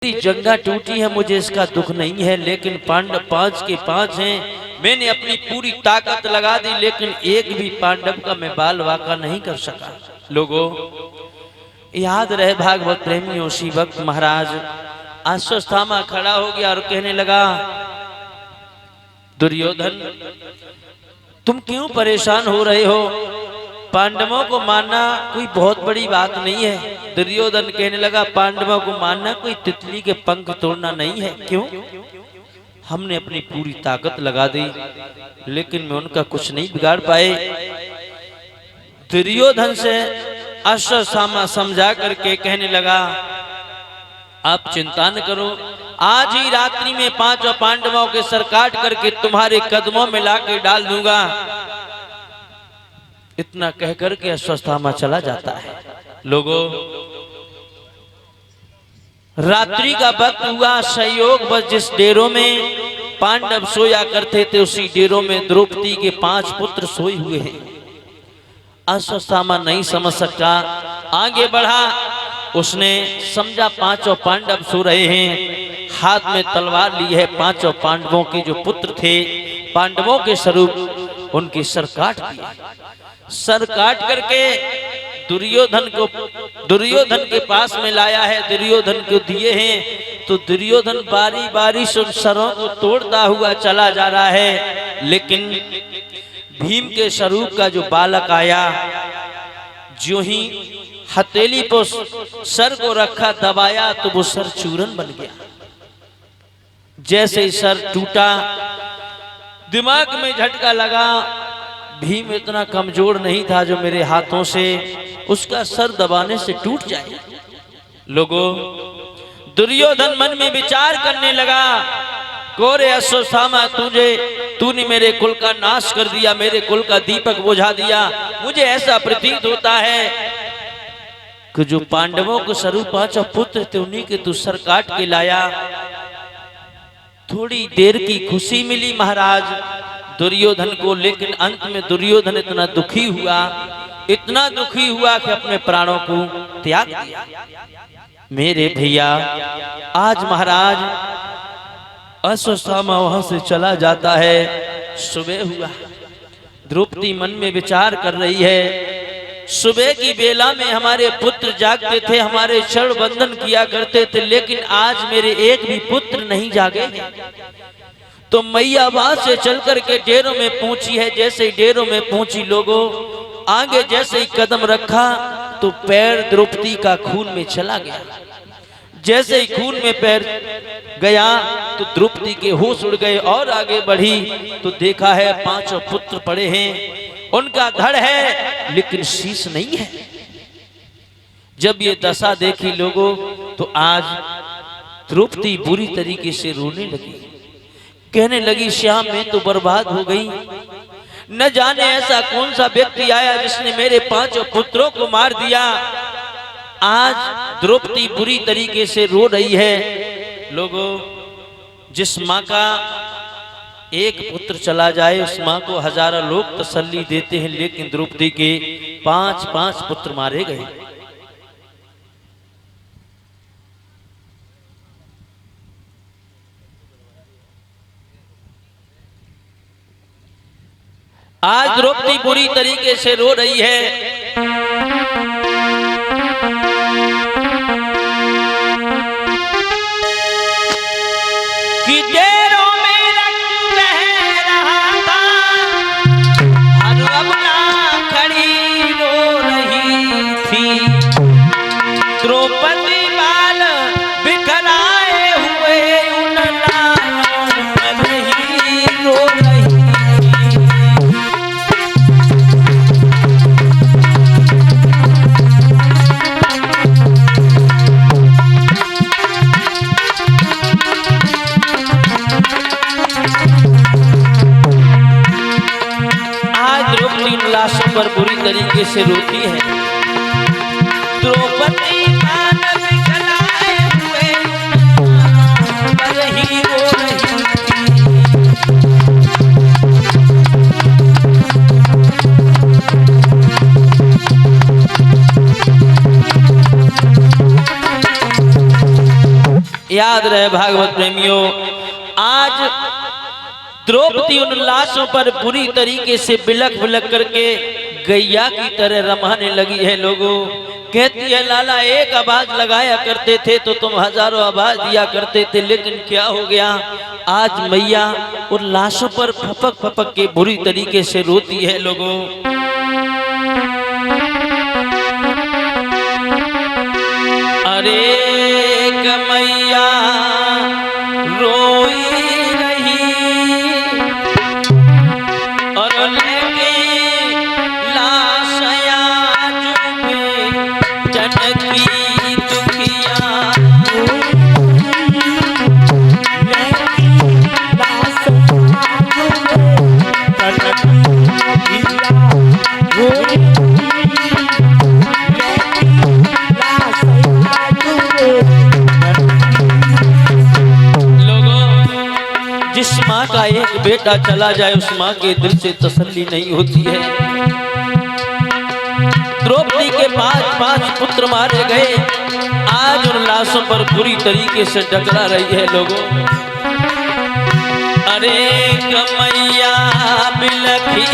जंगा टूटी है, मुझे इसका दुख नहीं है, लेकिन पांडव 5 के 5 हैं। मैंने अपनी पूरी ताकत लगा दी, लेकिन एक भी पांडव का मैं बाल वाका नहीं कर सका। लोगों, याद रहे भागवत प्रेमियों, उसी वक्त महाराज अश्वत्थामा खड़ा हो गया और कहने लगा, दुर्योधन तुम क्यों परेशान हो रहे हो? पांडवों को मारना कोई बहुत बड़ी बात नहीं है। दुर्योधन कहने लगा, पांडवों को मारना कोई तितली के पंख तोड़ना नहीं है। क्यों? हमने अपनी पूरी ताकत लगा दी, लेकिन मैं उनका कुछ नहीं बिगाड़ पाए। दुर्योधन से अश्वत्थामा समझा करके कहने लगा, आप चिंता न करो, आज ही रात्रि में 5 पांडवों के सर काट करके तुम्हारे कदमों में लाकर डाल दूंगा। इतना कहकर के अश्वत्थामा चला जाता है। लोगों, रात्रि का वक्त हुआ, संयोग बस जिस डेरों में पांडव सोया करते थे, उसी डेरों में द्रौपदी के 5 पुत्र सोए हुए हैं। अश्वत्थामा नहीं समझ सकता, आगे बढ़ा। उसने समझा 5 पांडव सो रहे हैं, हाथ में तलवार ली है। 5 पांडवों के जो पुत्र थे, पांडवों के स्वरूप, उनके सर काट दिए। सर काट करके दुर्योधन के पास में लाया है, दुर्योधन को दिए हैं। तो दुर्योधन बारी बारी से उन सरों को तोड़ता हुआ चला जा रहा है, लेकिन भीम के स्वरूप का जो बालक आया, जो ही हथेली पर सर को रखा, दबाया, तो वो सर चूरन बन गया। जैसे ही सर टूटा, दिमाग में झटका लगा, भीम इतना कमजोर नहीं था जो मेरे हाथों से उसका सर दबाने से टूट जाए। लोगों, दुर्योधन मन में विचार करने लगा, कोरे अश्वत्थामा, तूने मेरे कुल का नाश कर दिया, मेरे कुल का दीपक बुझा दिया। मुझे ऐसा प्रतीत होता है कि जो पांडवों को स्वरूप 5 पुत्र थे, उन्हीं के तू सर काट के लाया। थोड़ी देर की खुशी मिली महाराज दुर्योधन को, लेकिन अंत में दुर्योधन इतना दुखी हुआ कि अपने प्राणों को त्याग दिया। मेरे भैया, आज महाराज अश्वत्थामा वहां से चला जाता है। सुबह हुआ, द्रौपदी मन में विचार कर रही है, सुबह की बेला में हमारे पुत्र जागते थे, हमारे चरण बंधन किया करते थे, लेकिन आज मेरे एक भी पुत्र नहीं जागे। तो मैया वहां से चल करके डेरों में पहुंची है। जैसे ही डेरों में पहुंची, लोगों, आगे जैसे ही कदम रखा तो पैर द्रौपदी का खून में चला गया। जैसे ही खून में पैर गया तो द्रौपदी के होश उड़ गए, और आगे बढ़ी तो देखा है 5 पुत्र पड़े हैं, उनका धड़ है लेकिन शीश नहीं है। जब ये दशा देखी लोगों, तो आज द्रौपदी बुरी तरीके से रोने लगी, कहने लगी, श्याम मैं तो बर्बाद हो गई। न जाने ऐसा कौन सा व्यक्ति आया जिसने मेरे 5 पुत्रों को मार दिया। आज द्रौपदी बुरी तरीके से रो रही है। लोगों, जिस माँ का एक पुत्र चला जाए, उस माँ को हजारों लोग तसल्ली देते हैं, लेकिन द्रौपदी के 5 पुत्र मारे गए। आज द्रौपदी बुरी तरीके से रो रही है। कि डेरों में रक्त बह रहा था, हर अपना खड़ी रो रही थी। द्रौपदी बाल बिखराए हुए उन लालों में ही रो रही। पर बुरी तरीके से रोती है। द्रौपदी बाल बिखराए हुए पर ही रो रही थी। याद रहे भागवत प्रेमियों, आज द्रौपदी उन लाशों पर बुरी तरीके से बिलख बिलख करके गैया की तरह रमाने लगी है। लोगों, कहती है लाला एक आवाज लगाया करते थे तो तुम हजारों आवाज दिया करते थे, लेकिन क्या हो गया? आज मैया उन लाशों पर फपक फपक के बुरी तरीके से रोती है। लोगों, अरे मैया रोई रही और लेके लाशया जनकी दुखिया, जिस माँ का एक बेटा चला जाए उस माँ के दिल से तसल्ली नहीं होती है। द्रौपदी के 5 पुत्र मारे गए, आज उन लाशों पर बुरी तरीके से टकरा रही है। लोगों, अरे मैया बिलखी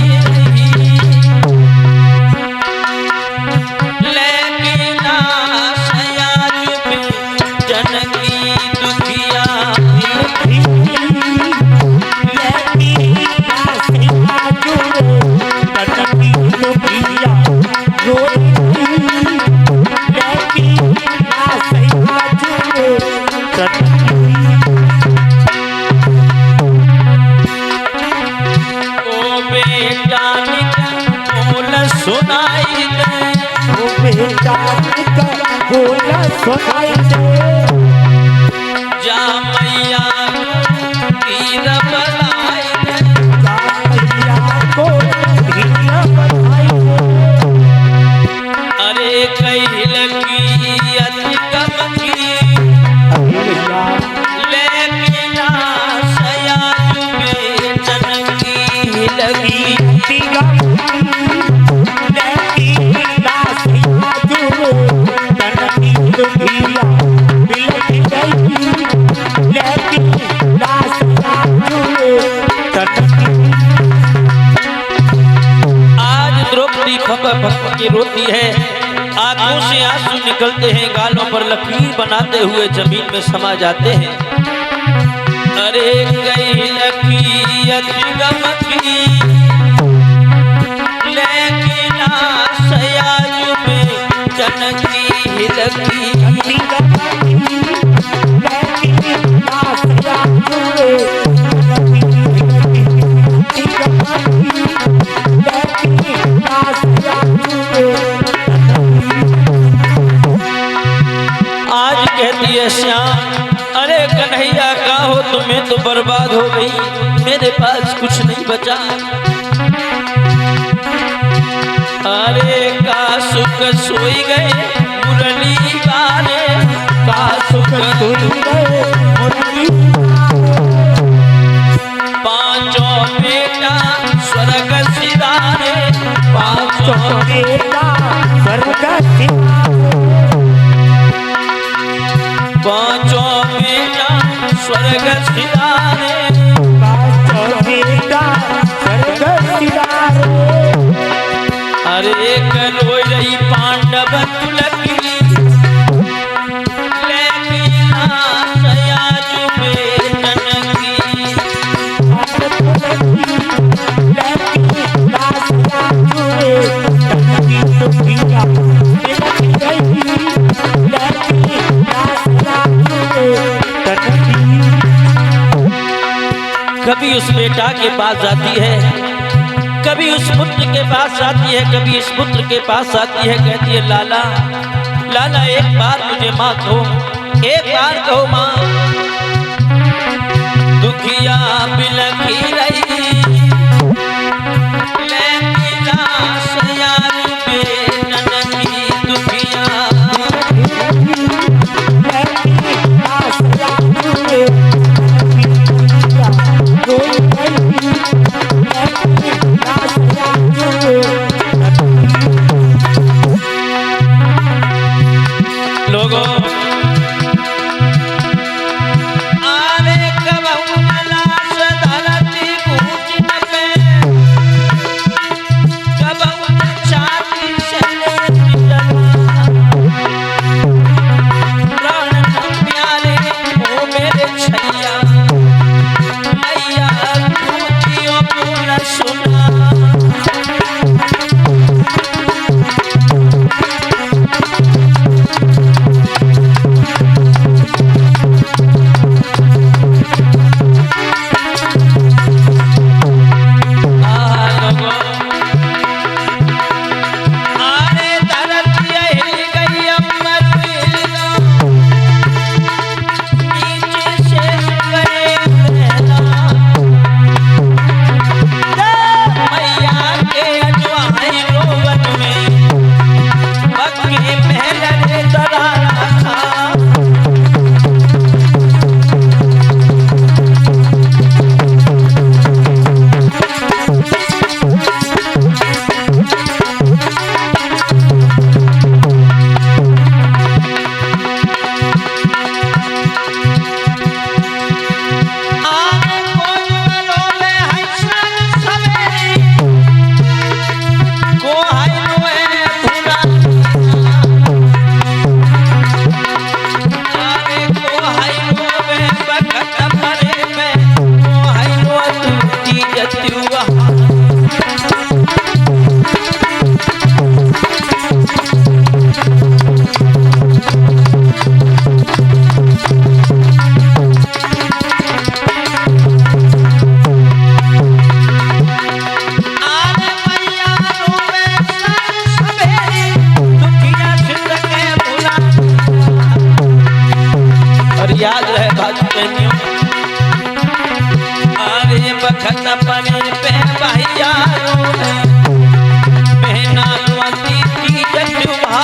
लेकिन आशया चुपे जनकी दुखिया, सुनाई दे, ओ बेटा बोला सुनाई दे, जा मैया तीर बनाई दे, जा मैया को तीर बनाई दे, अरे कहीं लगी अधिक मकी लेकिन आशया चुपे जनकी लगी, की रोती है, आंखों से आंसू निकलते हैं, गालों पर लकीर बनाते हुए जमीन में समा जाते हैं। अरे गई लकीर गमकी लेकिन आशया चुपे जनकी लगी, आज कहती है श्याम, अरे कन्हैया का हो तुम्हें तो बर्बाद हो गई, मेरे पास कुछ नहीं बचा। अरे का सुख सोई गए मुरली गाने, का सुख सोई गए मुरली, पांचों बेटा स्वर्ग सिधारे, पांचों बेटा स्वर्ग सिधारे, पांचों बेटा स्वर्ग सिधारे, पांचों बेटा स्वर्ग सिधारे, अरे करोई रही पांडव तुलकी लेकिन आशया चुपे जनकी, लेकिन आशया चुपे जनकी दुखिया, कभी उस बेटा के पास जाती है, कभी उस पुत्र के पास जाती है, कभी इस पुत्र के पास आती है, कहती है लाला लाला एक बार मुझे माँ कहो, एक बार कहो माँ। दुखिया बिलखी रही लेकिन आशया चुपे जनकी दुखिया, आज प्रेमियों अरे बखत पने पे भैया बहना लुआती की जजुआ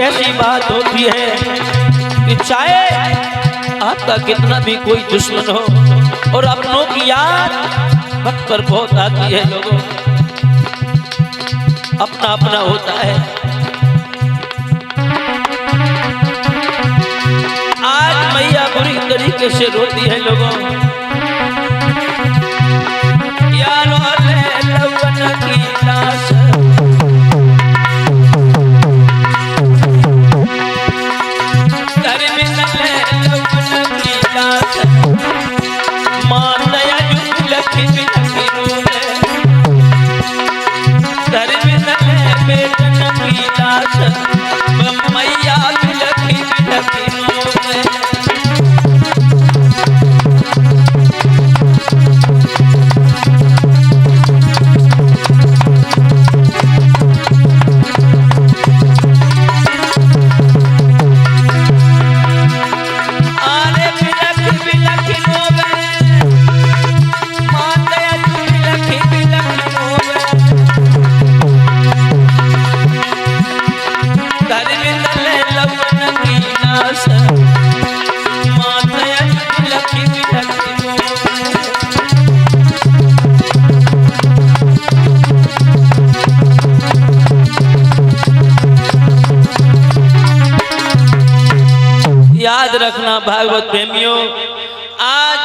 ऐसी बात होती है कि चाहे आपका कितना भी कोई दुश्मन हो और अपनों की याद वक्त पर बहुत आती है लोगों, अपना अपना होता है। आज मैया बुरी तरीके से रोती है लोगों, यारो ले लवन की लाश याद रखना भागवत प्रेमियों, आज